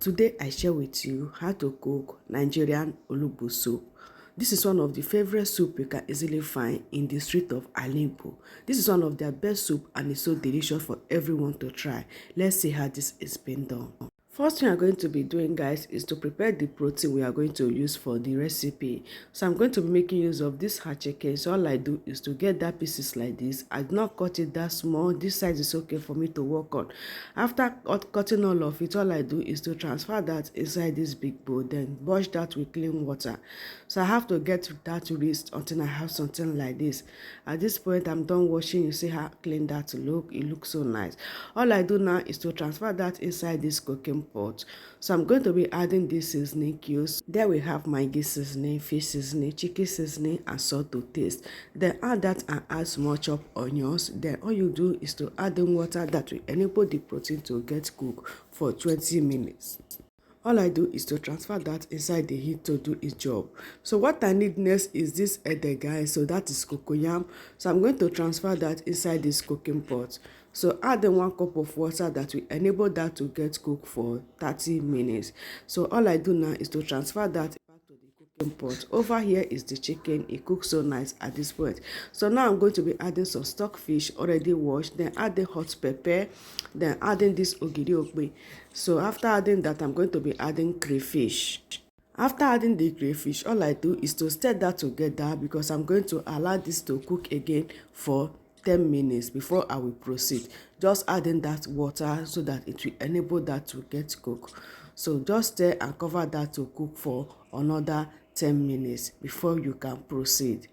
Today I share with you how to cook Nigerian olugbu soup. This is one of the favorite soup you can easily find in the street of Alimpo. This is one of their best soup and it's so delicious for everyone to try. Let's see how this is being done. First thing I'm going to be doing, guys, is to prepare the protein we are going to use for the recipe. So I'm going to be making use of this hard chicken. So all I do is to get that pieces like this. I did not cut it that small. This size is okay for me to work on. After cutting all of it, all I do is to transfer that inside this big bowl, then wash that with clean water. So I have to get that wrist until I have something like this. At this point, I'm done washing. You see how clean that look. It looks so nice. All I do now is to transfer that inside this cooking pot. So I'm going to be adding this seasoning cubes. There we have Maggi seasoning, fish seasoning, chicken seasoning, and salt to taste. Then add that and add small chopped onions. Then all you do is to add in water that will enable the protein to get cooked for 20 minutes. All I do is to transfer that inside the heat to do its job. So what I need next is this ede, guys. So that is cocoyam. So I'm going to transfer that inside this cooking pot. So add in 1 cup of water that will enable that to get cooked for 30 minutes. So all I do now is to transfer that pot. Over here is the chicken. It cooks so nice at this point. So now I'm going to be adding some stock fish already washed, then adding hot pepper, then adding this ogiri okpe. So after adding that, I'm going to be adding crayfish. After adding the crayfish, all I do is to stir that together because I'm going to allow this to cook again for 10 minutes before I will proceed. Just adding that water so that it will enable that to get cooked. So just stir and cover that to cook for another 10 minutes before you can proceed.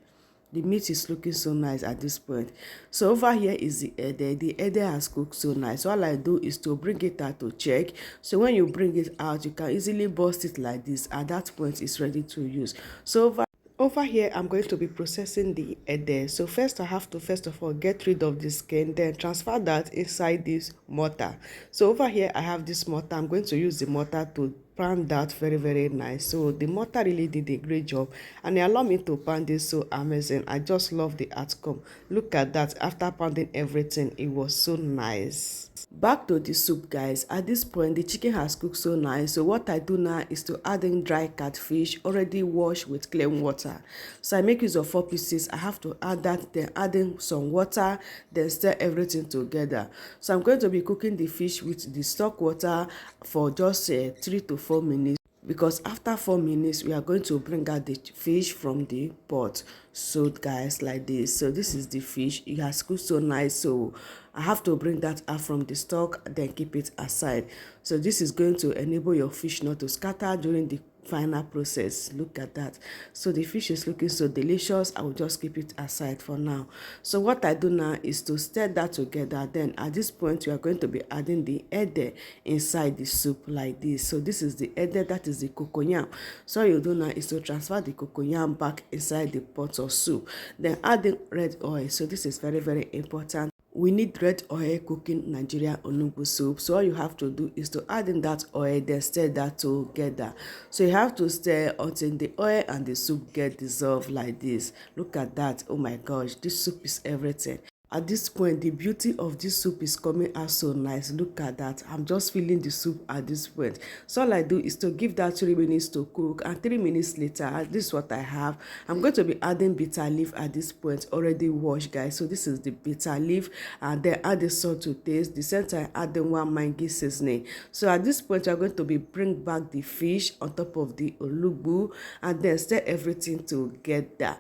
The meat is looking so nice at this point. So over here is the ede. The ede has cooked so nice. So all I do is to bring it out to check. So when you bring it out, you can easily burst it like this. At that point, it's ready to use. So over here, I'm going to be processing the ede. So first, I have to first of all get rid of the skin, then transfer that inside this mortar. So over here, I have this mortar. I'm going to use the mortar to pan that very nice. So the mortar really did a great job and it allowed me to pan this so amazing. I just love the outcome. Look at that. After pounding everything, it was so nice. Back to the soup, guys. At this point, the chicken has cooked so nice. So what I do now is to add in dry catfish already washed with clean water. So I make use of 4 pieces. I have to add that, then add in some water, then stir everything together. So I'm going to be cooking the fish with the stock water for just 3 to 4 minutes. Because after 4 minutes, we are going to bring out the fish from the pot. So guys, like this. So this is the fish. It has cooked so nice. So I have to bring that out from the stock, then keep it aside. So this is going to enable your fish not to scatter during the final process. Look at that. So the fish is looking so delicious. I will just keep it aside for now. So what I do now is to stir that together. Then at this point, we are going to be adding the ede inside the soup like this. So this is the ede, that is the cocoyam. So you do now is to transfer the cocoyam back inside the pot of soup. Then add in red oil. So this is very important. We need red oil cooking Nigerian onugbu soup. So all you have to do is to add in that oil, then stir that together. So you have to stir until the oil and the soup get dissolved like this. Look at that. Oh my gosh, this soup is everything. At this point, the beauty of this soup is coming out so nice. Look at that. I'm just feeling the soup at this point. So all I do is to give that 3 minutes to cook, and 3 minutes later, this is what I have. I'm going to be adding bitter leaf at this point, already washed, guys. So this is the bitter leaf, and then add the salt to taste. The same time, add the 1 Maggi seasoning. So at this point, you're going to be bring back the fish on top of the olugbu, and then stir everything together.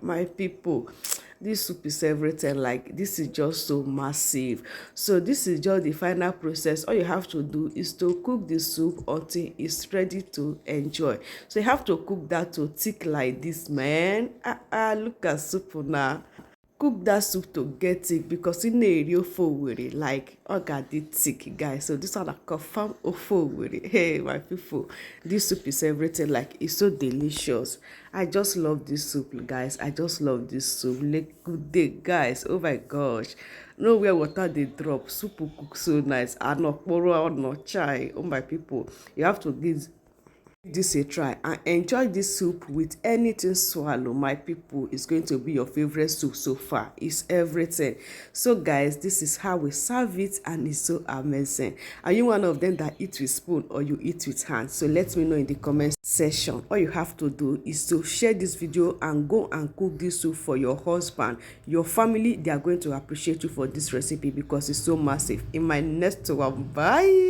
My people. This soup is everything. Like, this is just so massive. So this is just the final process. All you have to do is to cook the soup until it's ready to enjoy. So you have to cook that to thick like this, man. Look at soup now. Cook that soup to get thick because in the area forward, like, I got it thick, guys. So this one I confirm forward. Hey, my people, this soup is everything. Like, it's so delicious. I just love this soup, guys. I just love this soup. Like, good day, guys. Oh my gosh, nowhere water they drop. Soup will cook so nice. I no poro, no chai. Oh my people, you have to give this a try and enjoy this soup with anything swallow. My people, it's going to be your favorite soup so far. It's everything. So guys, this is how we serve it and it's so amazing. Are you one of them that eat with spoon or you eat with hands? So let me know in the comment section. All you have to do is to share this video and go and cook this soup for your husband, your family. They are going to appreciate you for this recipe because it's so massive. In my next one, bye.